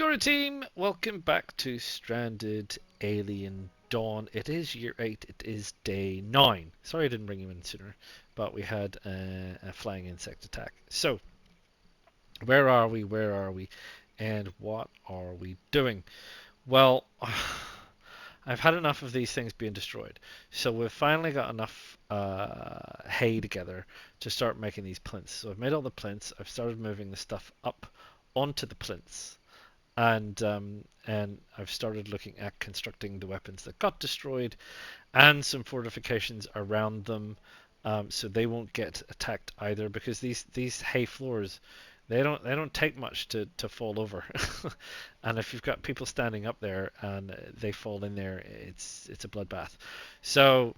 Kia ora team, welcome back to Stranded Alien Dawn. It is year 8, it is day 9. Sorry I didn't bring you in sooner, but we had a flying insect attack. So, where are we, and what are we doing? Well, I've had enough of these things being destroyed. So we've finally got enough hay together to start making these plinths. So I've made all the plinths, I've started moving the stuff up onto the plinths. And I've started looking at constructing the weapons that got destroyed and some fortifications around them, so they won't get attacked either, because these hay floors, they don't take much to fall over. And if you've got people standing up there and they fall in there, it's a bloodbath. So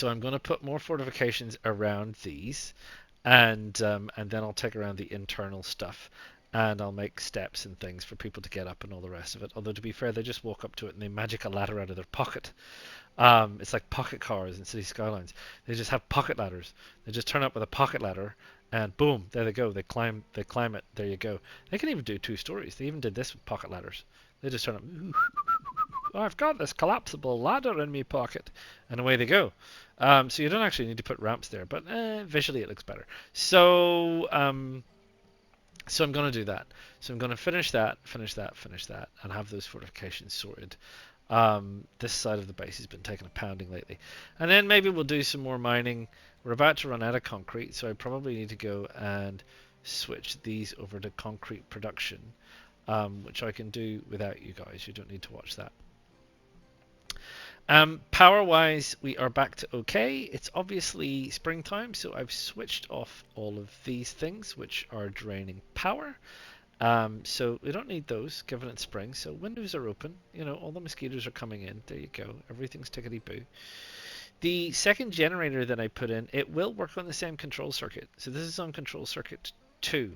I'm going to put more fortifications around these, and then I'll take around the internal stuff, and I'll make steps and things for people to get up and all the rest of it. Although, to be fair, they just walk up to it and they magic a ladder out of their pocket. It's like pocket cars in City Skylines. They just have pocket ladders. They just turn up with a pocket ladder, and boom, there they go. They climb it. There you go. They can even do 2 stories. They even did this with pocket ladders. They just turn up. Oh, I've got this collapsible ladder in my pocket, and away they go. So you don't actually need to put ramps there, but visually it looks better. So so I'm going to do that. So I'm going to finish that, and have those fortifications sorted. This side of the base has been taking a pounding lately. And then maybe we'll do some more mining. We're about to run out of concrete, so I probably need to go and switch these over to concrete production, which I can do without you guys. You don't need to watch that. Power-wise, we are back to okay. It's obviously springtime, so I've switched off all of these things, which are draining power. So we don't need those, given it's spring. So windows are open. You know, all the mosquitoes are coming in. There you go. Everything's tickety-boo. The second generator that I put in, it will work on the same control circuit. So this is on control circuit 2.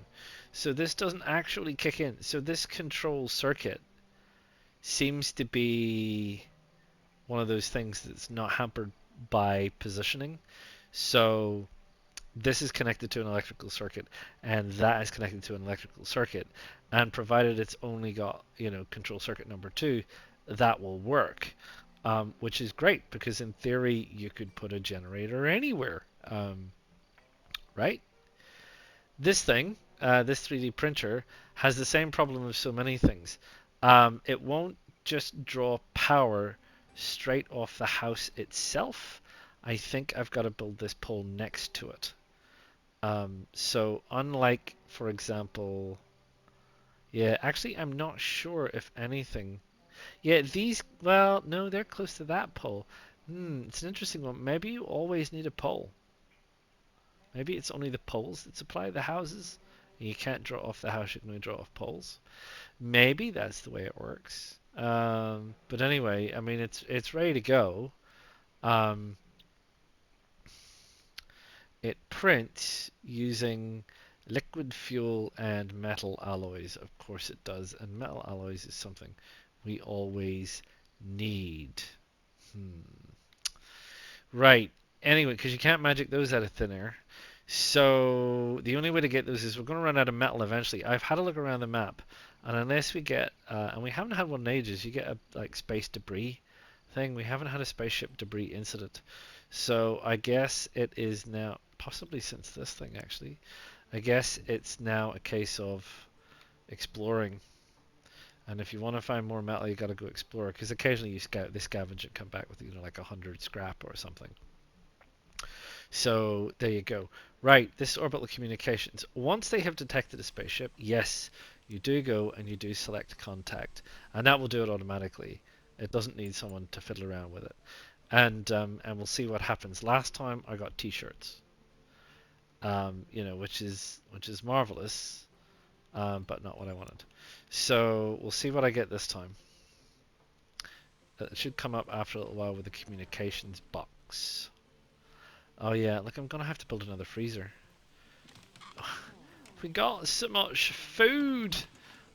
So this doesn't actually kick in. So this control circuit seems to be one of those things that's not hampered by positioning. So this is connected to an electrical circuit, and that is connected to an electrical circuit, and provided it's only got, you know, control circuit number 2, that will work, which is great, because in theory you could put a generator anywhere, right? This thing, this 3D printer, has the same problem of so many things. It won't just draw power straight off the house itself. I think I've got to build this pole next to it. So unlike, for example, yeah, actually I'm not sure if anything. Yeah, these, well, no, they're close to that pole. It's an interesting one. Maybe you always need a pole. Maybe it's only the poles that supply the houses, and you can't draw off the house, you can only draw off poles. Maybe that's the way it works. But anyway, I mean, it's ready to go. It prints using liquid fuel and metal alloys. Of course it does, and metal alloys is something we always need. Right. Anyway, because you can't magic those out of thin air. So the only way to get those is we're going to run out of metal eventually. I've had a look around the map, and unless we get, and we haven't had one in ages, you get a like space debris thing. We haven't had a spaceship debris incident. So I guess it is now, possibly since this thing actually, I guess it's now a case of exploring. And if you want to find more metal, you got to go explore, because occasionally you scavenge and come back with, you know, like 100 scrap or something. So there you go. Right, this is orbital communications. Once they have detected a spaceship, yes, you do go and you do select contact, and that will do it automatically. It doesn't need someone to fiddle around with it. And we'll see what happens. Last time I got T-shirts, you know, which is marvelous, but not what I wanted. So we'll see what I get this time. It should come up after a little while with the communications box. Oh yeah, look, I'm gonna have to build another freezer. We got so much food.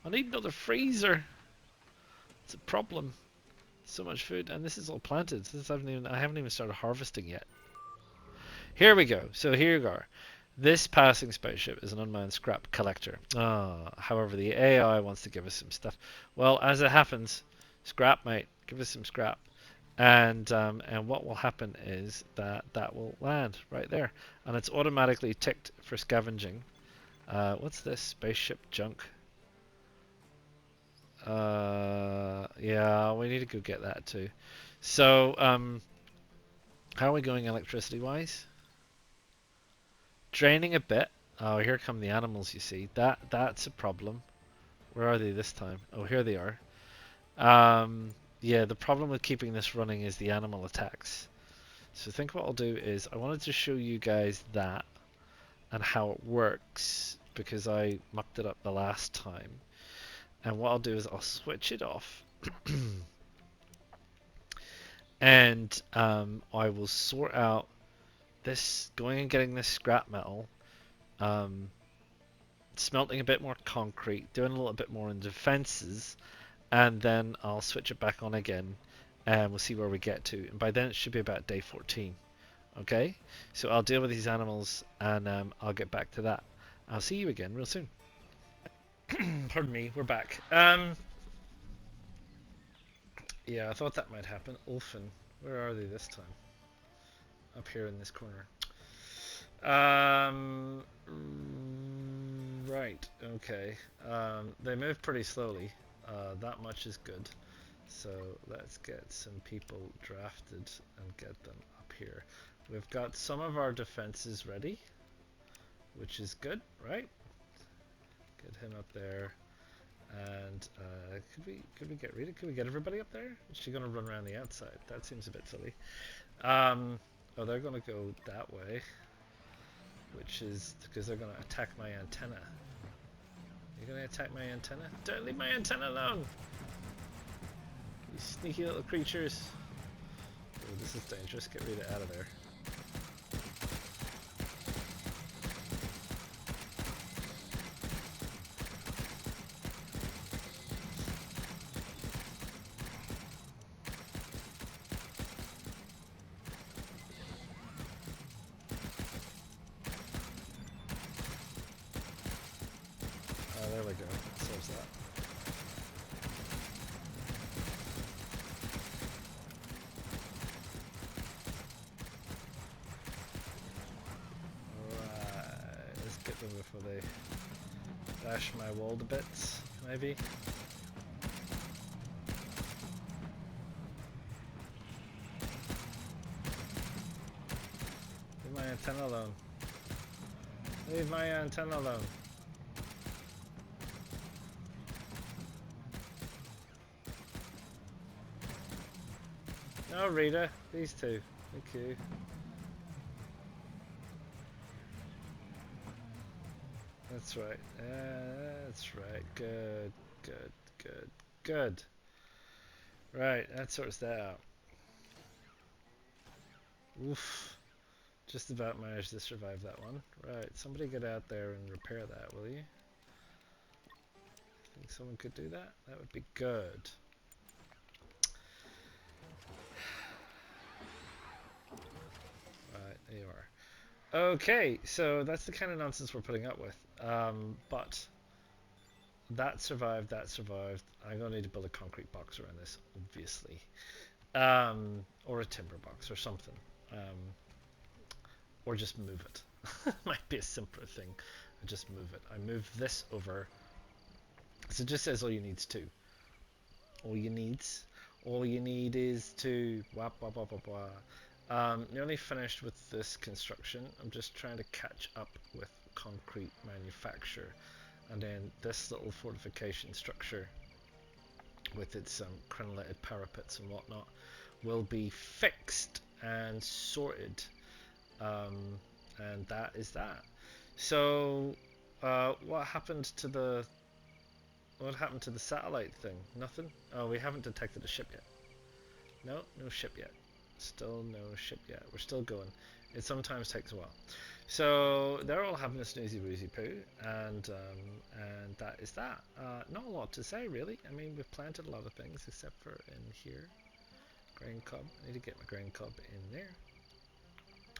I need another freezer. It's a problem. So much food, and this is all planted. I haven't even started harvesting yet. Here we go. So here you are. This passing spaceship is an unmanned scrap collector. However, the AI wants to give us some stuff. Well, as it happens, scrap, mate. Give us some scrap. And what will happen is that will land right there, and it's automatically ticked for scavenging. What's this? Spaceship junk. Yeah, we need to go get that too. So, how are we going electricity wise? Draining a bit. Oh, here come the animals. You see that's a problem. Where are they this time? Oh, here they are. Yeah, the problem with keeping this running is the animal attacks. So I think what I'll do is I wanted to show you guys that and how it works because I mucked it up the last time. And what I'll do is I'll switch it off and I will sort out this, going and getting this scrap metal, smelting a bit more concrete, doing a little bit more in defenses, and then I'll switch it back on again and we'll see where we get to. And by then it should be about day 14. Okay, so I'll deal with these animals and I'll get back to that. I'll see you again real soon. Pardon me, we're back. Yeah, I thought that might happen. Ulfin, where are they this time? Up here in this corner. Right, okay. They move pretty slowly. That much is good. So let's get some people drafted and get them up here. We've got some of our defenses ready, which is good, right? Get him up there. And could we get Rita? Could we get everybody up there? Is she gonna run around the outside? That seems a bit silly. Oh, they're gonna go that way, which is because they're gonna attack my antenna. You're gonna attack my antenna? Don't leave my antenna alone! You sneaky little creatures. Oh, this is dangerous. Get Rita out of there. Oh, there we go. That solves that. Alright, let's get them before they bash my wall to bits, maybe. Leave my antenna alone. Leave my antenna alone. No, Rita. These two. Thank you. That's right. That's right. Good, good, good, good. Right, that sorts that out. Oof. Just about managed to survive that one. Right, somebody get out there and repair that, will you? Think someone could do that? That would be good. Right, there you are. Okay, so that's the kind of nonsense we're putting up with. But that survived, that survived. I'm going to need to build a concrete box around this, obviously. Or a timber box or something. Or just move it. Might be a simpler thing. I just move it. I move this over. So it just says all you need is two. All you need is two. Wah, wah, wah, wah, wah. Nearly finished with this construction. I'm just trying to catch up with concrete manufacture. And then this little fortification structure with its crenellated parapets and whatnot will be fixed and sorted. And that is that. So what happened to the satellite thing? Nothing? Oh, we haven't detected a ship yet. No ship yet. Still no ship yet. We're still going. It sometimes takes a while. So they're all having a snoozy woozy poo, and that is that. Not a lot to say really. I mean, we've planted a lot of things except for in here. Grain cob. I need to get my grain cob in there.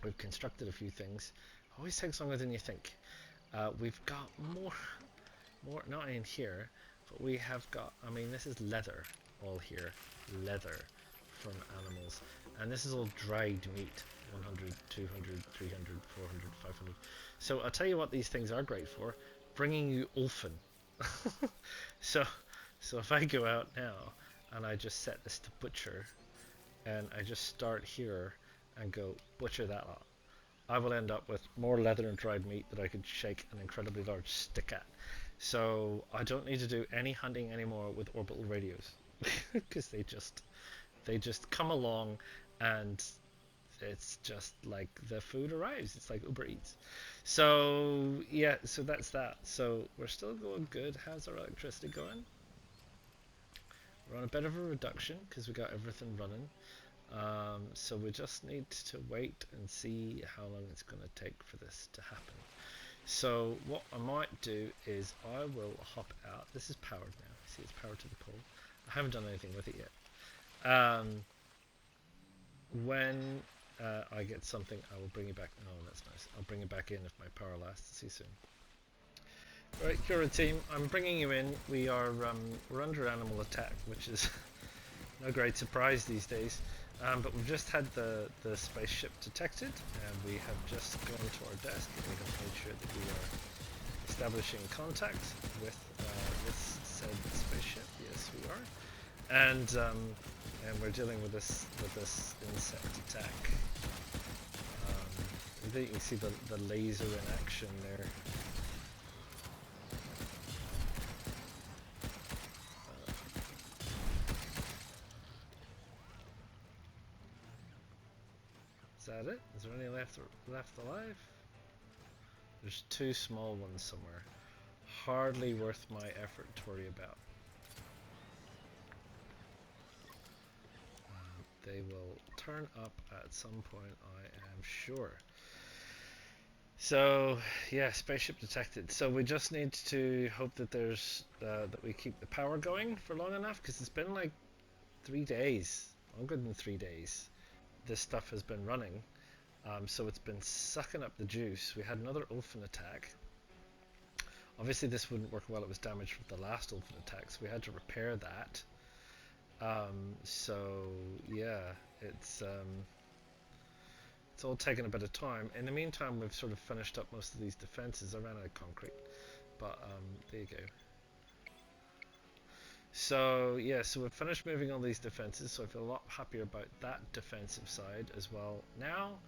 We've constructed a few things. Always takes longer than you think. We've got more not in here, but we have got, I mean, this is leather all here, leather from animals, and this is all dried meat, 100, 200, 300, 400, 500. So I'll tell you what these things are great for, bringing you Ulfen. so if I go out now and I just set this to butcher and I just start here and go butcher that lot, I will end up with more leather and dried meat that I could shake an incredibly large stick at. So I don't need to do any hunting anymore with orbital radios because they just come along and it's just like the food arrives. It's like Uber Eats. So yeah, so that's that. So we're still going good. How's our electricity going? We're on a bit of a reduction because we got everything running. So we just need to wait and see how long it's going to take for this to happen. So what I might do is I will hop out. This is powered now. See, it's powered to the pole. I haven't done anything with it yet. When I get something, I will bring it back. Oh, that's nice. I'll bring it back in if my power lasts. See you soon. Right, Cura team, I'm bringing you in. We're under animal attack, which is no great surprise these days. But we've just had the spaceship detected, and we have just gone to our desk and we have made sure that we are establishing contact with this said spaceship. Yes, we are, and we're dealing with this insect attack. I think you can see the laser in action there. Is that it? Is there any left alive? There's two small ones somewhere. Hardly worth my effort to worry about. They will turn up at some point, I am sure. So yeah, spaceship detected. So we just need to hope that there's that we keep the power going for long enough, because it's been like 3 days, longer than 3 days. This stuff has been running, so it's been sucking up the juice. We had another Ulfen attack. Obviously this wouldn't work while it was damaged from the last Ulfen attack, so we had to repair that. So yeah, it's all taken a bit of time. In the meantime, we've sort of finished up most of these defenses. I ran out of concrete, but there you go. So yeah, so we've finished moving all these defenses, so I feel a lot happier about that defensive side as well now.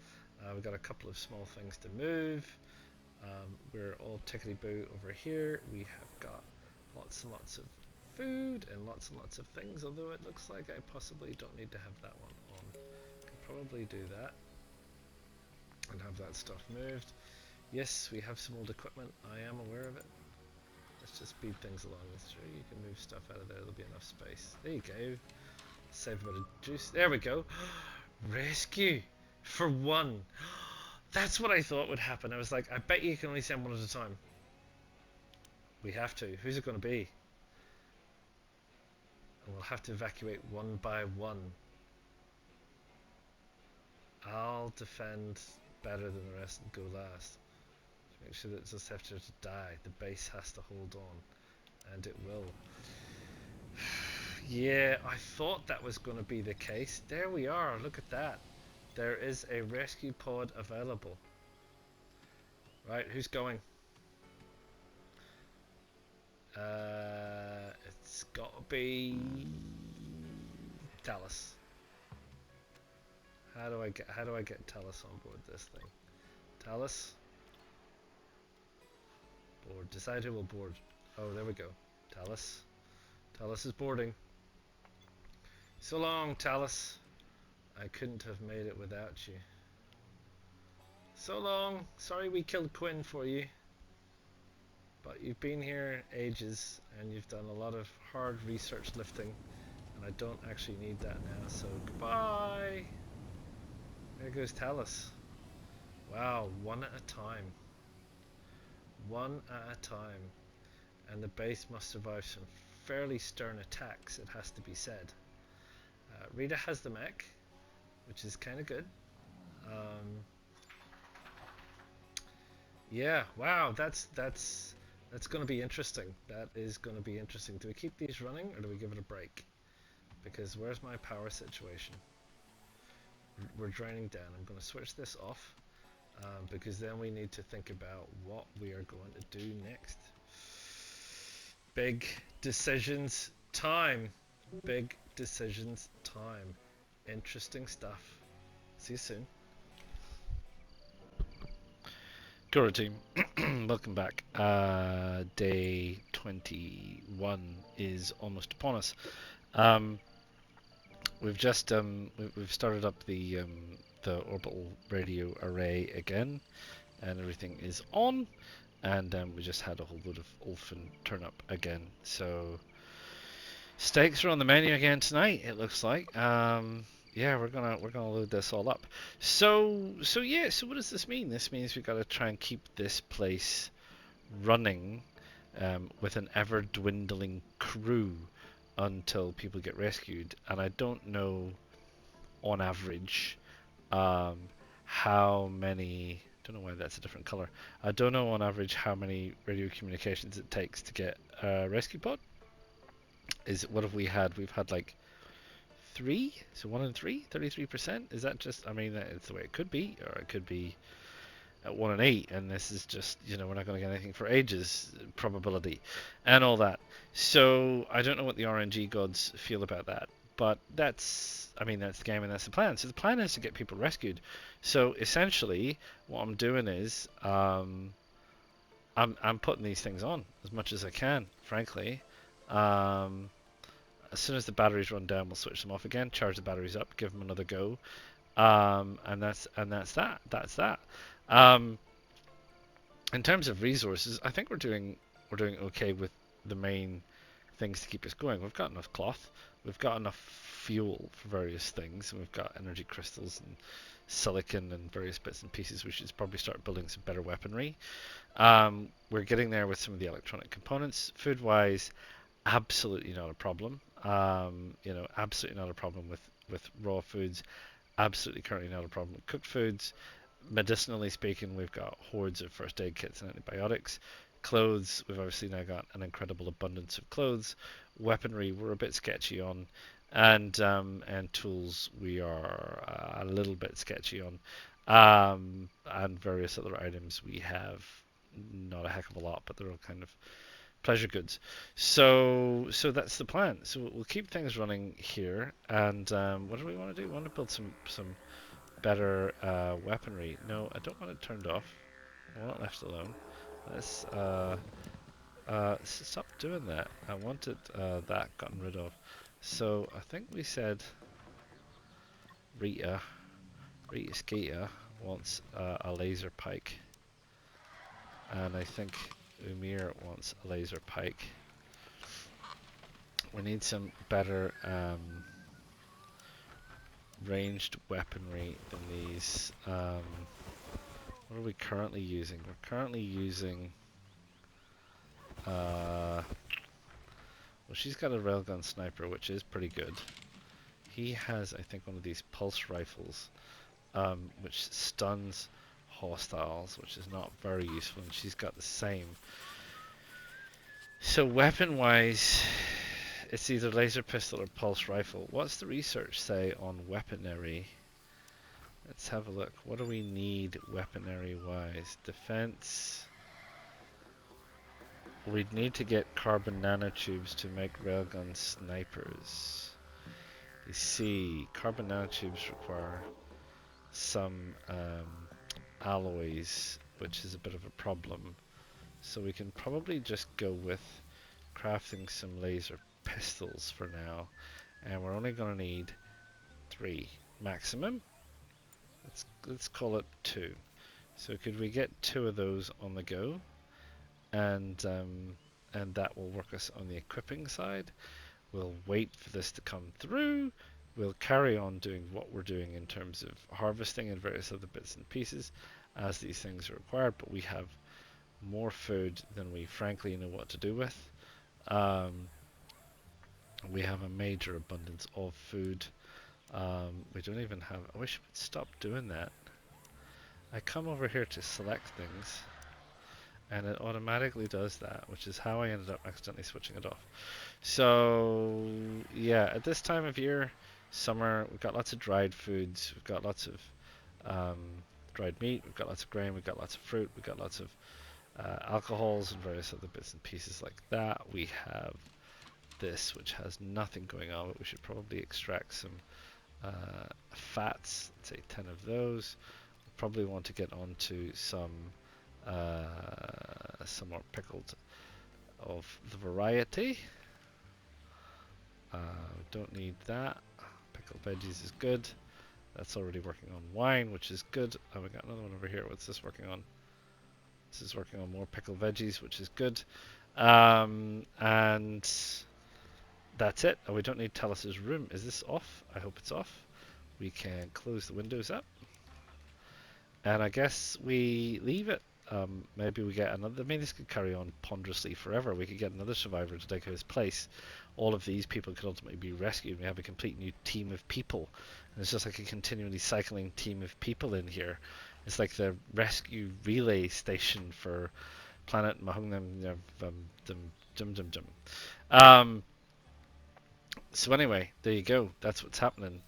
We've got a couple of small things to move. We're all tickety-boo over here. We have got lots and lots of food and lots of things, although it looks like I possibly don't need to have that one on. Could probably do that and have that stuff moved. Yes, we have some old equipment. I am aware of it. Let's just speed things along. Sure, you can move stuff out of there. There'll be enough space. There you go. Save a bit of juice. There we go. Rescue for one. That's what I thought would happen. I was like, I bet you can only send one at a time. We have to. Who's it going to be? And we'll have to evacuate one by one. I'll defend better than the rest and go last. Make sure that it's just after to die. The base has to hold on, and it will. Yeah, I thought that was going to be the case. There we are. Look at that. There is a rescue pod available. Right, who's going? It's got to be Talus. How do I get Talus on board this thing? Talus? Board. Decide who will board. Oh, there we go. Talus. Talus is boarding. So long, Talus. I couldn't have made it without you. So long. Sorry we killed Quinn for you. But you've been here ages and you've done a lot of hard research lifting, and I don't actually need that now, so goodbye. There goes Talus. Wow, one at a time. One at a time. And the base must survive some fairly stern attacks, it has to be said. Rita has the mech, which is kind of good. Yeah, wow, that's going to be interesting. That is going to be interesting. Do we keep these running or do we give it a break? Because where's my power situation? We're draining down. I'm going to switch this off because then we need to think about what we are going to do next. Big decisions time. Big decisions time. Interesting stuff. See you soon. Guru team, welcome back. Day 21 is almost upon us. Um, we've just we've started up the orbital radio array again, and everything is on. And we just had a whole load of Ulfin turn up again. So steaks are on the menu again tonight. It looks like. Yeah, we're gonna load this all up. So yeah. So what does this mean? This means we've got to try and keep this place running with an ever dwindling crew until people get rescued. And I don't know on average um, how many. Don't know why that's a different color. I don't know on average how many radio communications it takes to get a rescue pod. Is what have we had? We've had like three, so 1 in 3, 33%. Is that just? I mean, that's the way it could be, or it could be at 1 in 8, and this is just, we're not going to get anything for ages, probability, and all that. So I don't know what the RNG gods feel about that, but I mean, that's the game and that's the plan. So the plan is to get people rescued. So essentially, what I'm doing is, I'm putting these things on as much as I can, frankly. Um, as soon as the batteries run down, we'll switch them off again, charge the batteries up, give them another go, and that's that. That's that. Um, in terms of resources, I think we're doing okay with the main things to keep us going. We've got enough cloth, we've got enough fuel for various things, and we've got energy crystals and silicon and various bits and pieces. We should probably start building some better weaponry. We're getting there with some of the electronic components. Food-wise, absolutely not a problem. Absolutely not a problem with raw foods. Absolutely currently not a problem with cooked foods. Medicinally speaking, we've got hordes of first aid kits and antibiotics. Clothes, we've obviously now got an incredible abundance of clothes. Weaponry, we're a bit sketchy on, and tools, we are a little bit sketchy on, and various other items we have not a heck of a lot, but they're all kind of pleasure goods. So that's the plan. So we'll keep things running here, and what do we want to do? We want to build some better weaponry. No, I don't want it turned off. I want it left alone. Let's stop doing that. I wanted that gotten rid of. So I think we said Rita Skeeter wants a laser pike, and I think Umir wants a laser pike. We need some better ranged weaponry than these. What are we currently using? We're currently using well, she's got a railgun sniper, which is pretty good. He has, I think, one of these pulse rifles, which stuns hostiles, which is not very useful, and she's got the same. So weapon-wise, it's either laser pistol or pulse rifle. What's the research say on weaponry? Let's have a look. What do we need weaponry-wise? Defense. We'd need to get carbon nanotubes to make railgun snipers. You see, carbon nanotubes require some alloys, which is a bit of a problem. So we can probably just go with crafting some laser pistols for now. And we're only going to need 3 maximum. Let's call it 2. So could we get 2 of those on the go? And that will work us on the equipping side. We'll wait for this to come through. We'll carry on doing what we're doing in terms of harvesting and various other bits and pieces as these things are required, but we have more food than we frankly know what to do with. We have a major abundance of food. We don't even have... I wish we'd stop doing that. I come over here to select things. and it automatically does that, which is how I ended up accidentally switching it off. So yeah, at this time of year, summer, we've got lots of dried foods, we've got lots of um, dried meat, we've got lots of grain, we've got lots of fruit, we've got lots of alcohols and various other bits and pieces like that. We have this, which has nothing going on, but we should probably extract some fats, let's say 10 of those. We probably want to get onto some more pickled of the variety. Don't need that. Pickled veggies is good. That's already working on wine, which is good. Oh, we got another one over here. What's this working on? This is working on more pickled veggies, which is good. And that's it. Oh, we don't need Talus's room. Is this off? I hope it's off. We can close the windows up. And I guess we leave it. Maybe we get another. I mean, this could carry on ponderously forever. We could get another survivor to take his place. All of these people could ultimately be rescued. We have a complete new team of people. And it's just like a continually cycling team of people in here. It's like the rescue relay station for Planet Mahungnam Dum Dum Dum. So anyway, there you go. That's what's happening.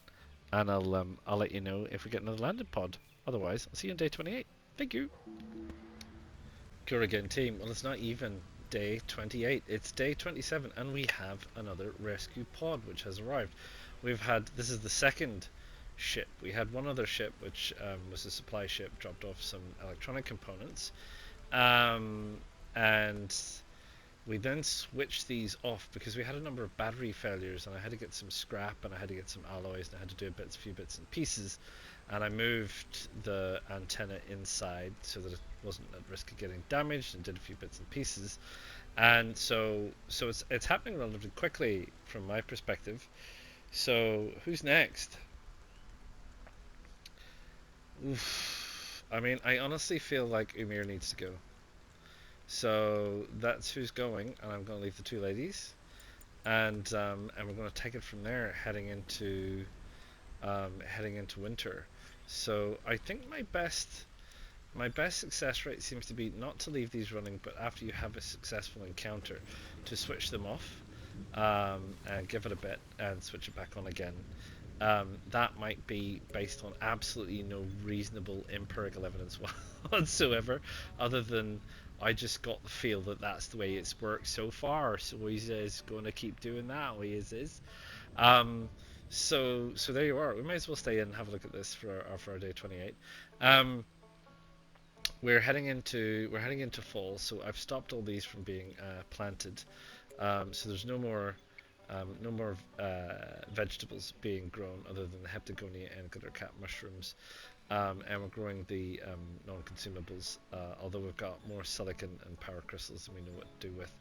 And I'll let you know if we get another landed pod. Otherwise, I'll see you on day 28. Thank you. Kurrigan team. Well, it's not even day 28. It's day 27, and we have another rescue pod which has arrived. This is the second ship. We had one other ship which was a supply ship, dropped off some electronic components, and we then switched these off because we had a number of battery failures, and I had to get some scrap, and I had to get some alloys, and I had to do a few bits and pieces. And I moved the antenna inside so that it wasn't at risk of getting damaged, and did a few bits and pieces. And so it's happening relatively quickly from my perspective. So who's next? Oof. I mean, I honestly feel like Umir needs to go. So that's who's going, and I'm going to leave the two ladies, and we're going to take it from there, heading into winter. So I think my best success rate seems to be not to leave these running, but after you have a successful encounter, to switch them off, and give it a bit and switch it back on again. That might be based on absolutely no reasonable empirical evidence whatsoever, other than I just got the feel that that's the way it's worked so far. So he's going to keep doing that. He is. So there you are. We may as well stay in and have a look at this for our day 28. We're heading into fall, so I've stopped all these from being planted. So there's no more vegetables being grown other than the heptagonia and glittercat mushrooms. And we're growing the non-consumables, although we've got more silicon and power crystals than we know what to do with,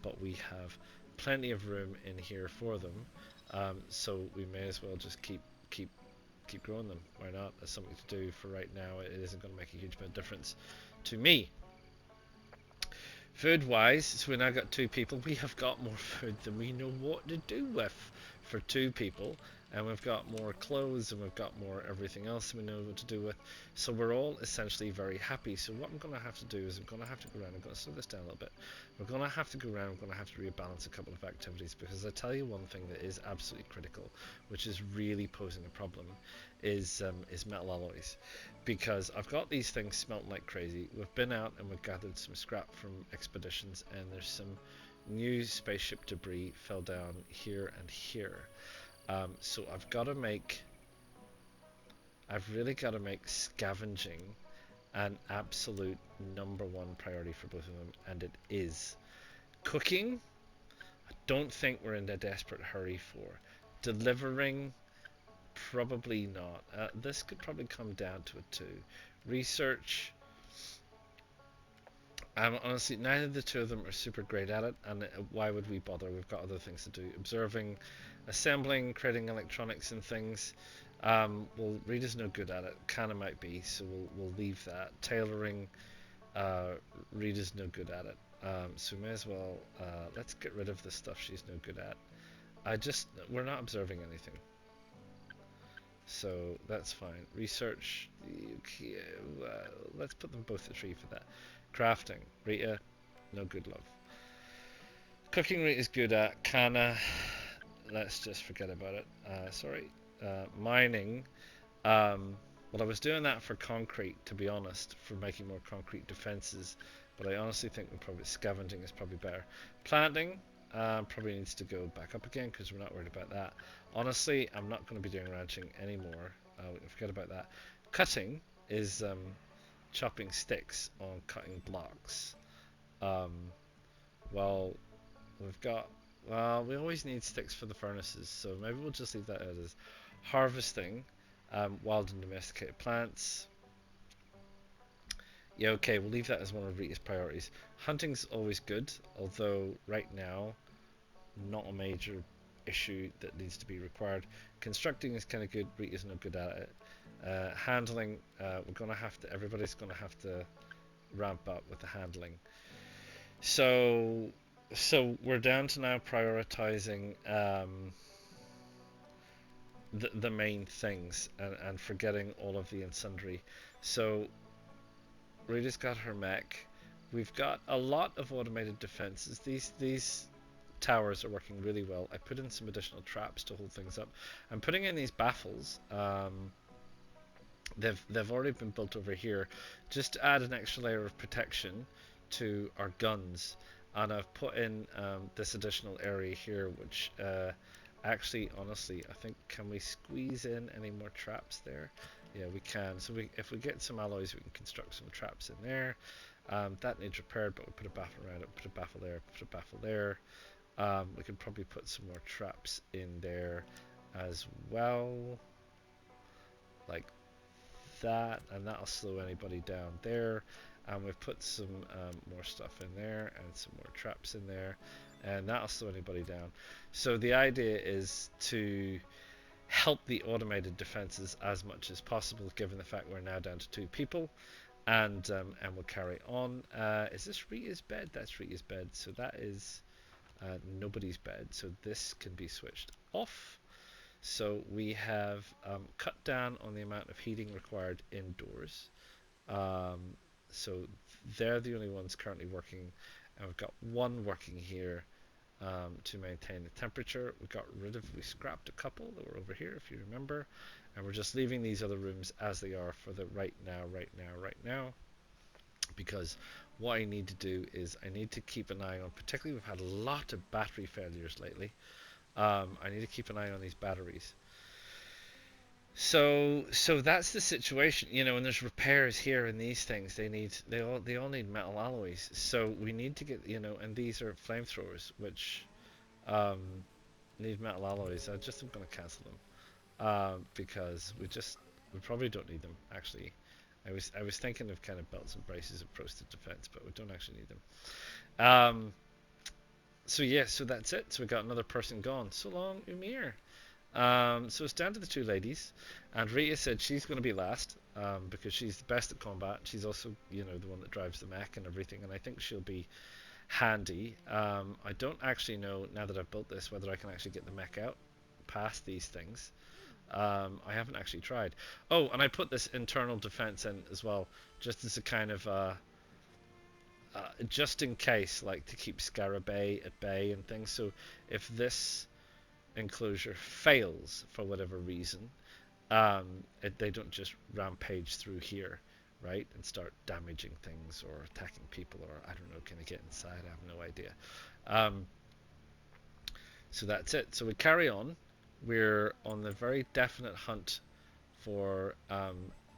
but we have plenty of room in here for them, so we may as well just keep growing them. Why not? That's something to do for right now. It isn't going to make a huge amount of difference to me. Food wise, so we now got two people. We have got more food than we know what to do with for two people, and we've got more clothes, and we've got more everything else we know what to do with. So we're all essentially very happy. So what I'm going to have to do is I'm going to have to go around. I'm going to slow this down a little bit. We're going to have to go around. We're going to have to rebalance a couple of activities, because I tell you one thing that is absolutely critical, which is really posing a problem, is metal alloys. Because I've got these things smelting like crazy. We've been out and we've gathered some scrap from expeditions, and there's some new spaceship debris fell down here and here. So I've really got to make scavenging an absolute number one priority for both of them, and it is. Cooking, I don't think we're in a desperate hurry for. Delivering, probably not. This could probably come down to a 2. Research, honestly, neither of the two of them are super great at it, and why would we bother? We've got other things to do. Observing, assembling, creating electronics and things. Well, Rita's no good at it. Kinda might be, so we'll leave that. Tailoring, Rita's no good at it. So we may as well let's get rid of the stuff she's no good at. We're not observing anything. So that's fine. Research. Okay, let's put them both at 3 for that. Crafting. Rita, no good love. Cooking Rita's good at. Kana, let's just forget about it. Sorry. Mining. Well, I was doing that for concrete, to be honest, for making more concrete defenses. But I honestly think scavenging is probably better. Planting probably needs to go back up again because we're not worried about that. Honestly, I'm not going to be doing ranching anymore. We can forget about that. Cutting is chopping sticks on cutting blocks. Um, well, we've got. Well, we always need sticks for the furnaces, so maybe we'll just leave that out as harvesting. Wild and domesticated plants. Yeah, okay, we'll leave that as one of Rita's priorities. Hunting's always good, although right now, not a major issue that needs to be required. Constructing is kind of good, Rita's not good at it. Handling, we're gonna have to. Everybody's gonna have to ramp up with the handling. So, we're down to now prioritizing the main things and forgetting all of the ancillary. So Rita's got her mech. We've got a lot of automated defenses. These towers are working really well. I put in some additional traps to hold things up. I'm putting in these baffles. They've already been built over here, just to add an extra layer of protection to our guns. And I've put in this additional area here, which actually, honestly, I think, can we squeeze in any more traps there? Yeah, we can. So if we get some alloys, we can construct some traps in there. That needs repaired, but we put a baffle around it, put a baffle there, put a baffle there. We could probably put some more traps in there as well, like that, and that'll slow anybody down there. And we've put some more stuff in there and some more traps in there, and that'll slow anybody down. So the idea is to help the automated defenses as much as possible, given the fact we're now down to 2 people, and we'll carry on. Is this Rita's bed? That's Rita's bed, so that is nobody's bed, so this can be switched off. So we have cut down on the amount of heating required indoors. So they're the only ones currently working, and we've got one working here to maintain the temperature. We scrapped a couple that were over here, if you remember, and we're just leaving these other rooms as they are for the right now, because what I need to do is I need to keep an eye on, particularly we've had a lot of battery failures lately. I need to keep an eye on these batteries. So that's the situation, and there's repairs here, and these things they all need metal alloys. So we need to get, and these are flamethrowers which need metal alloys. I just am going to cancel them because we probably don't need them actually. I was thinking of kind of belts and braces of process defense, but we don't actually need them. So yeah, so that's it. So we got another person gone. So long, Umir. So it's down to the 2 ladies, and Rita said she's going to be last because she's the best at combat. She's also, the one that drives the mech and everything, and I think she'll be handy. I don't actually know, now that I've built this, whether I can actually get the mech out past these things. I haven't actually tried. Oh, and I put this internal defense in as well, just as a kind of just in case, like to keep Scarabée at bay and things. So if this enclosure fails for whatever reason, they don't just rampage through here, right, and start damaging things or attacking people, or I don't know, can they get inside? I have no idea. So that's it. So we carry on. We're on the very definite hunt for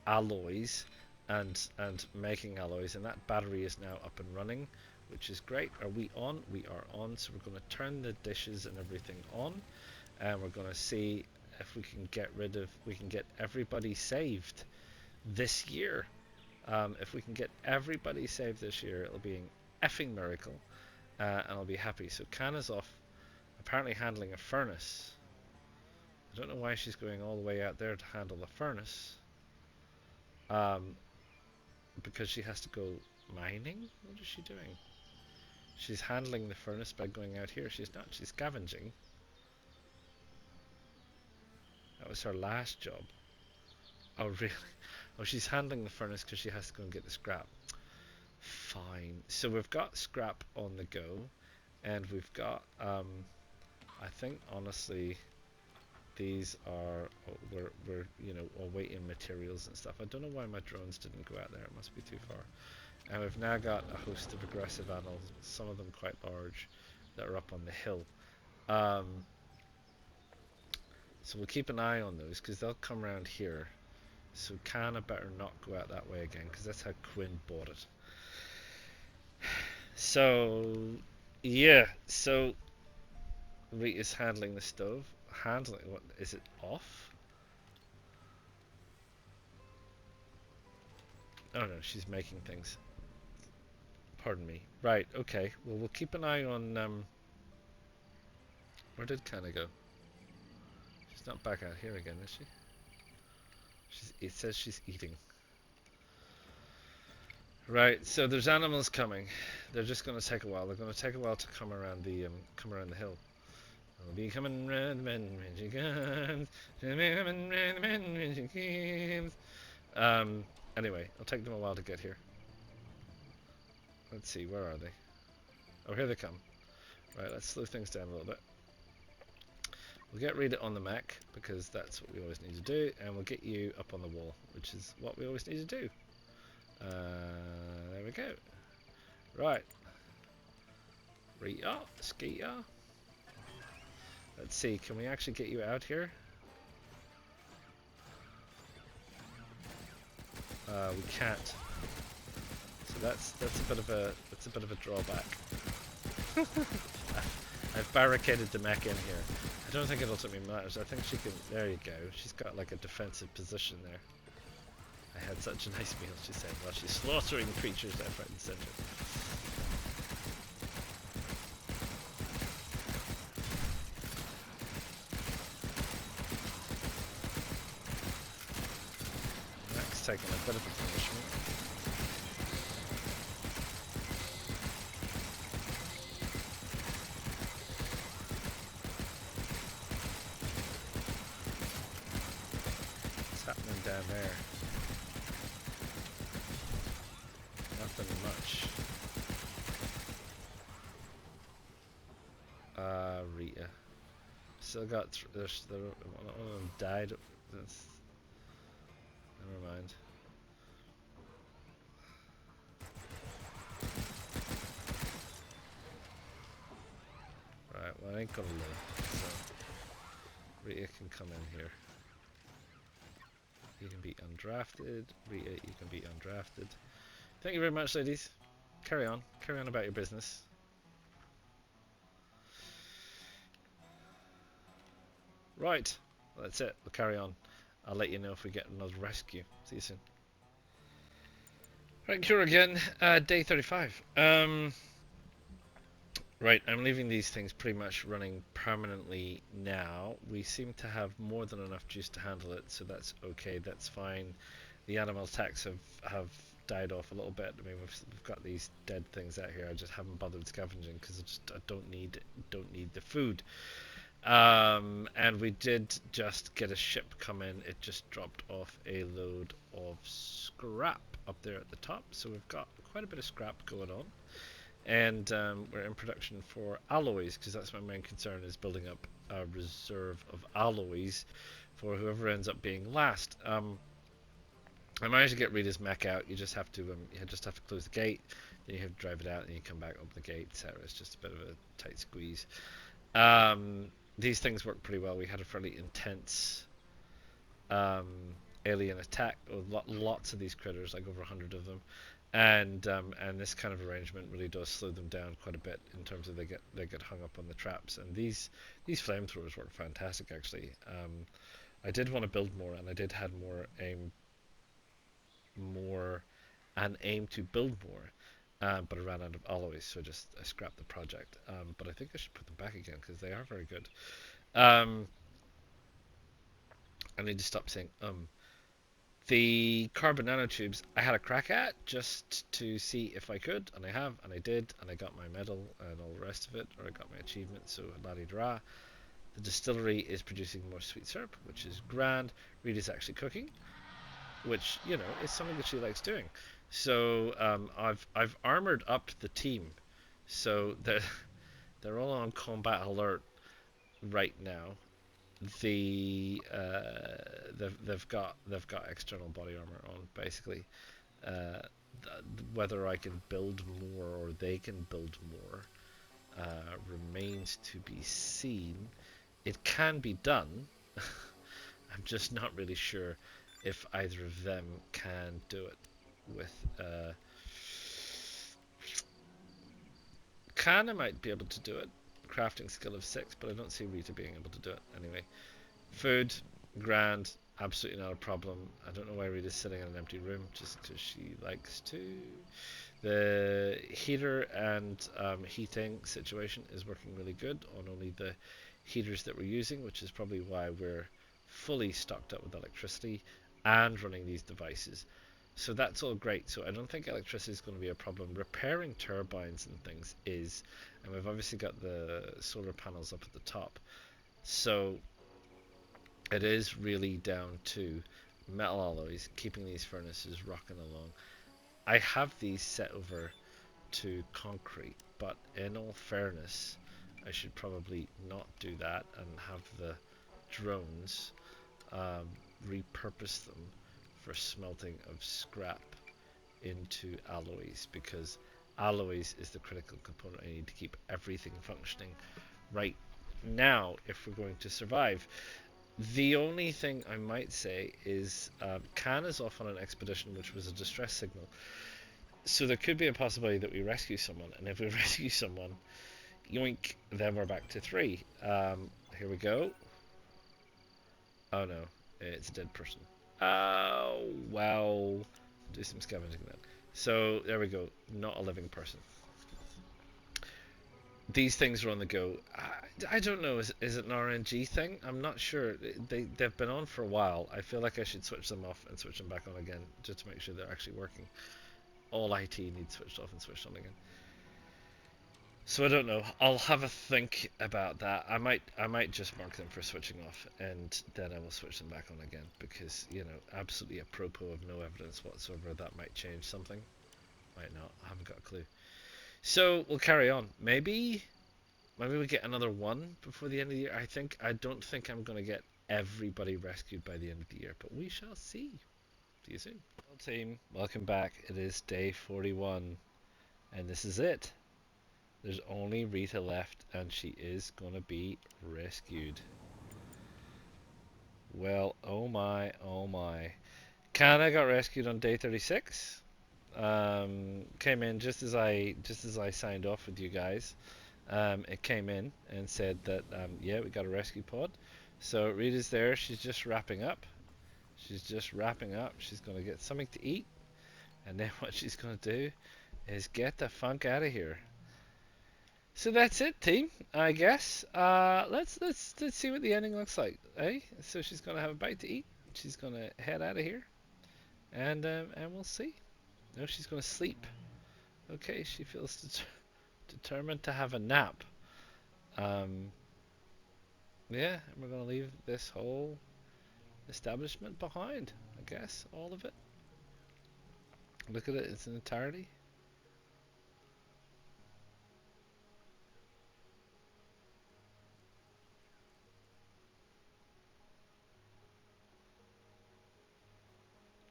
alloys and making alloys, and that battery is now up and running, which is great. Are we on? We are on. So we're going to turn the dishes and everything on, and we're going to see if we can get everybody saved this year. If we can get everybody saved this year, it'll be an effing miracle, and I'll be happy. So Kana's off, apparently handling a furnace. I don't know why she's going all the way out there to handle the furnace. Because she has to go mining? What is she doing? She's handling the furnace by going out here. She's not. She's scavenging. That was her last job. Oh, really? Oh, she's handling the furnace because she has to go and get the scrap. Fine. So we've got scrap on the go, and we've got, I think, honestly, these are, we're you know, awaiting materials and stuff. I don't know why my drones didn't go out there. It must be too far. And we've now got a host of aggressive animals, some of them quite large, that are up on the hill. So we'll keep an eye on those because they'll come around here. So Kana better not go out that way again because that's how Quinn bought it. So yeah, so Rita's handling the stove. Handling what? Is it off? Oh no, she's making things. Pardon me. Right. Okay. Well, we'll keep an eye on. Where did Kana go? She's not back out here again, is she? It says she's eating. Right, so there's animals coming. They're just going to take a while. They're going to take a while to come around the hill. I'll be coming round the bend when she comes. She'll be coming round the bend when she comes. Anyway, it'll take them a while to get here. Let's see, where are they? Oh, here they come. Right, let's slow things down a little bit. We'll get Rita on the Mac because that's what we always need to do, and we'll get you up on the wall, which is what we always need to do. There we go. Right. Rita, Skeeter. Let's see, can we actually get you out here? We can't. So that's a bit of a drawback. I've barricaded the mech in here. I don't think it'll take me matters. I think she can. There you go. She's got like a defensive position there. I had such a nice meal, she said, while she's slaughtering creatures left, right, and centre. Max taking a bit of a punishment. What's happening down there? Nothing much. Rita. Still got. One of them died. That's. Never mind. Right, well I ain't gonna live, so Rita can come in here. You can be undrafted. Rita, you can be undrafted. Thank you very much, ladies. Carry on about your business. Right, that's it. We'll carry on. I'll let you know if we get another rescue. See you soon. Right, here again. Day 35. Right, I'm leaving these things pretty much running permanently now. We seem to have more than enough juice to handle it, so that's okay, that's fine. The animal attacks have died off a little bit. I mean, we've got these dead things out here. I just haven't bothered scavenging because I don't need the food. And we did just get a ship come in. It just dropped off a load of scrap up there at the top, so we've got quite a bit of scrap going on. And we're in production for alloys because that's my main concern, is building up a reserve of alloys for whoever ends up being last. I managed to get Rita's mech out. You just have to close the gate, then you have to drive it out, and you come back up the gate, etc. It's just a bit of a tight squeeze. These things work pretty well. We had a fairly intense alien attack with lots of these critters, like over 100 of them. And this kind of arrangement really does slow them down quite a bit in terms of they get hung up on the traps. And these flamethrowers work fantastic, actually. I did want to build more, and I did have an aim to build more, but I ran out of alloys, so I scrapped the project. But I think I should put them back again because they are very good. I need to stop saying The carbon nanotubes I had a crack at just to see if I could, and I did, and I got my medal and all the rest of it, or I got my achievement, so la-di-da. The distillery is producing more sweet syrup, which is grand. Rita's actually cooking, which, you know, is something that she likes doing. So I've armored up the team, so they're all on combat alert right now. They've got external body armor on, basically. Uh, Whether I can build more or they can build more remains to be seen. It can be done. I'm just not really sure if either of them can do it with Kana might be able to do it. Crafting skill of 6, but I don't see Rita being able to do it. Anyway, food, grand, absolutely not a problem. I don't know why Rita's sitting in an empty room, just because she likes to. The heater and heating situation is working really good on only the heaters that we're using, which is probably why we're fully stocked up with electricity and running these devices. So that's all great. So I don't think electricity is going to be a problem. Repairing turbines and things is, and we've obviously got the solar panels up at the top. So it is really down to metal alloys, keeping these furnaces rocking along. I have these set over to concrete, but in all fairness, I should probably not do that and have the drones repurpose them for smelting of scrap into alloys, because alloys is the critical component I need to keep everything functioning right now if we're going to survive. The only thing I might say is Khan is off on an expedition, which was a distress signal. So there could be a possibility that we rescue someone, and if we rescue someone, yoink, then we're back to 3. Here we go. Oh no, it's a dead person. Oh, well, do some scavenging then. So there we go, not a living person. These things are on the go. I don't know, is it an RNG thing? I'm not sure. They've been on for a while. I feel like I should switch them off and switch them back on again, just to make sure they're actually working. All IT needs switched off and switched on again. So I don't know. I'll have a think about that. I might just mark them for switching off, and then I will switch them back on again, because, you know, absolutely apropos of no evidence whatsoever, that might change something. Might not. I haven't got a clue. So we'll carry on. Maybe we get another one before the end of the year. I don't think I'm going to get everybody rescued by the end of the year, but we shall see. See you soon. Well, team, welcome back. It is day 41, and this is it. There's only Rita left, and she is gonna be rescued. Well, oh my, oh my. Kana got rescued on day 36. Came in just as I signed off with you guys. It came in and said that yeah, we got a rescue pod. So Rita's there. She's just wrapping up. She's gonna get something to eat, and then what she's gonna do is get the funk out of here. So that's it, team. I guess. Let's see what the ending looks like, eh? So she's gonna have a bite to eat. She's gonna head out of here, and we'll see. No, she's gonna sleep. Okay, she feels determined to have a nap. Yeah, and we're gonna leave this whole establishment behind. I guess all of it. Look at it; it's an entirety.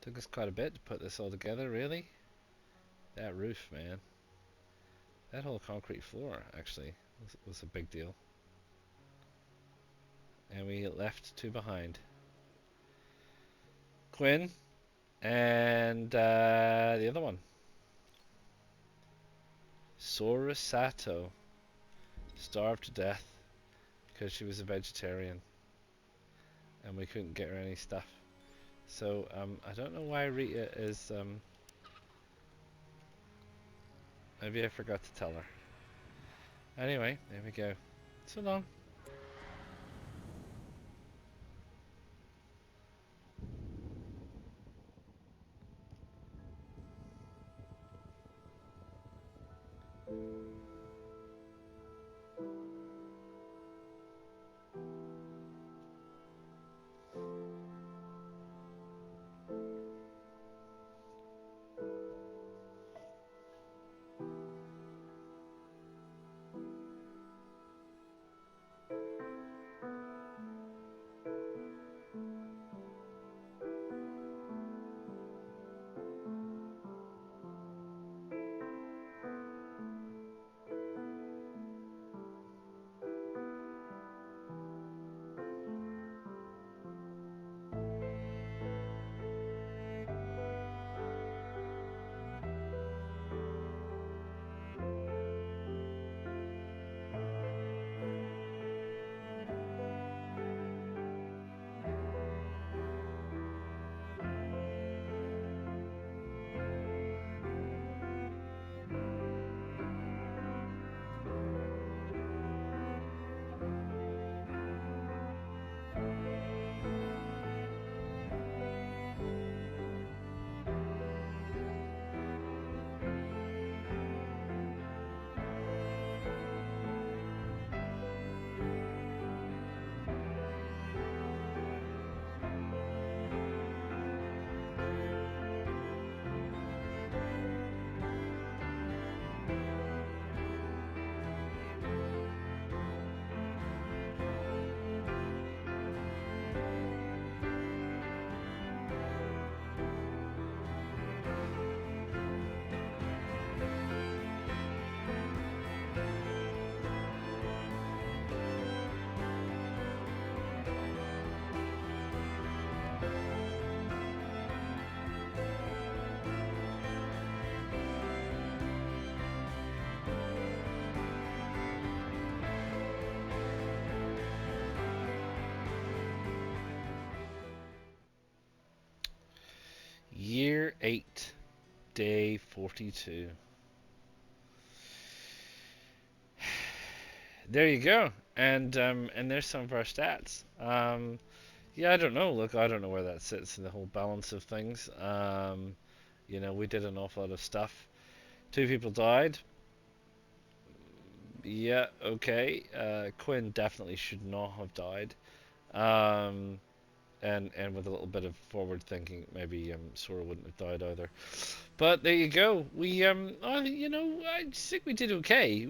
Took us quite a bit to put this all together, really. That roof, man. That whole concrete floor, actually, was a big deal. And we left 2 behind. Quinn and the other one. Sora Sato. Starved to death because she was a vegetarian. And we couldn't get her any stuff. So, I don't know why Rita is, maybe I forgot to tell her. Anyway, there we go. So long. Day 42. There you go. And there's some of our stats. Yeah, I don't know. Look, I don't know where that sits in the whole balance of things. You know, we did an awful lot of stuff. 2 people died. Yeah, okay. Quinn definitely should not have died. Um, and with a little bit of forward thinking, maybe Sora wouldn't have died either. But there you go. We you know, I just think we did okay.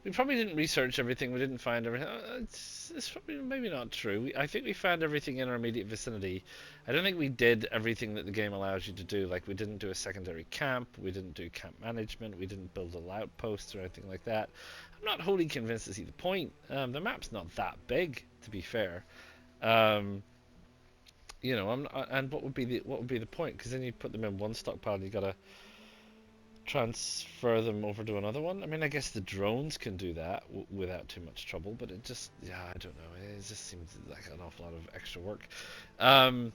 We probably didn't research everything. We didn't find everything. It's probably maybe not true. I think we found everything in our immediate vicinity. I don't think we did everything that the game allows you to do. Like, we didn't do a secondary camp. We didn't do camp management. We didn't build a outpost or anything like that. I'm not wholly convinced to see the point. The map's not that big, to be fair. You know, and what would be the point? Because then you put them in one stockpile, and you gotta transfer them over to another one. I mean, I guess the drones can do that without too much trouble, but it just, yeah, I don't know. It just seems like an awful lot of extra work. And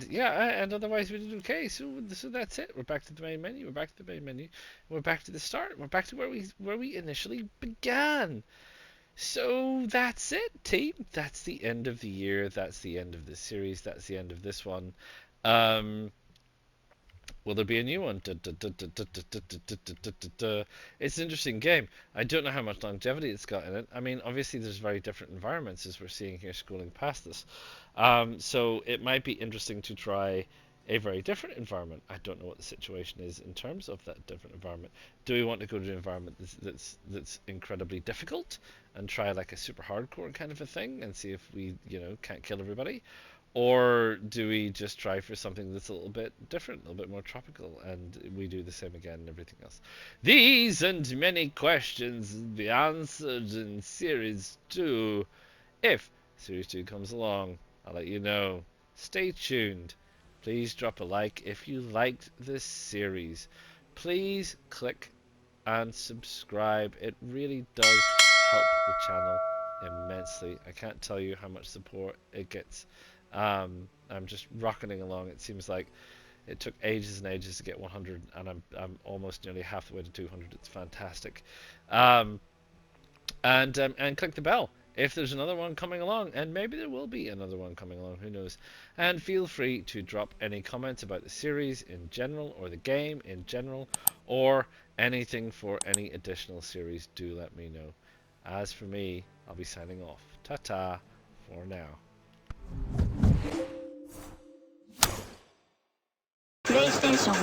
yeah, and otherwise we did okay. So that's it. We're back to the main menu. We're back to the main menu. We're back to the start. We're back to where we initially began. So that's it, team. That's the end of the year. That's the end of this series. That's the end of this one. Will there be a new one? It's an interesting game. I don't know how much longevity it's got in it. I mean, obviously there's very different environments as we're seeing here scrolling past this. So it might be interesting to try a very different environment. I don't know what the situation is in terms of that different environment. Do we want to go to an environment that's incredibly difficult and try like a super hardcore kind of a thing and see if we, you know, can't kill everybody? Or do we just try for something that's a little bit different, a little bit more tropical, and we do the same again and everything else? These and many questions will be answered in Series 2. If Series 2 comes along, I'll let you know. Stay tuned. Please drop a like if you liked this series. Please click and subscribe. It really does help the channel immensely. I can't tell you how much support it gets. I'm just rocketing along. It seems like it took ages and ages to get 100, and I'm almost nearly half the way to 200. It's fantastic. And click the bell if there's another one coming along, and maybe there will be another one coming along. Who knows? And feel free to drop any comments about the series in general, or the game in general, or anything for any additional series. Do let me know. As for me, I'll be signing off. Ta-ta for now. PlayStation